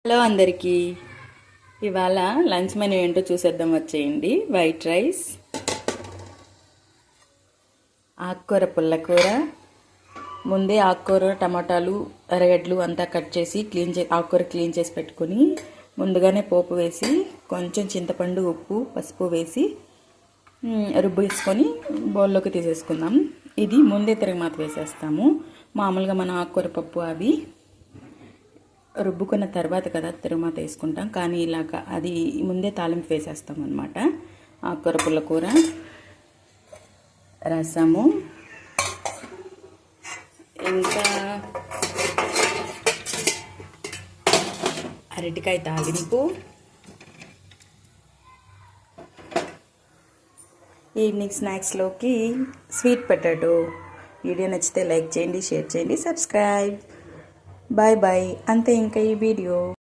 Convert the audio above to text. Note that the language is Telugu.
హలో అందరికీ, ఇవాళ లంచ్ మెనూ ఏంటో చూసేద్దాం వచ్చేయండి. వైట్ రైస్, ఆకుకూర పుల్లకూర. ముందే ఆకుకూర, టమాటాలు, ఎర్రగడ్డలు అంతా కట్ చేసి ఆకుకూర క్లీన్ చేసి పెట్టుకుని ముందుగానే పోపు వేసి కొంచెం చింతపండు, ఉప్పు, పసుపు వేసి రుబ్బేసుకొని బౌల్లోకి తీసేసుకుందాం. ఇది ముందే తిరగమాత వేసేస్తాము. మామూలుగా మనం ఆకుకూర పప్పు అవి రుబ్బుకున్న తర్వాత కదా తిరుమాత వేసుకుంటాం, కానీ ఇలాగ అది ముందే తాలింపు వేసేస్తాం అన్నమాట. ఆకుకూర పుల్లకూర, రసము, ఇంకా అరటికాయ తాలింపు. ఈవినింగ్ స్నాక్స్లోకి స్వీట్ పొటాటో. వీడియో నచ్చితే లైక్ చేయండి, షేర్ చేయండి, సబ్స్క్రైబ్. Bye bye. అంతే ఇంకా ఈ వీడియో.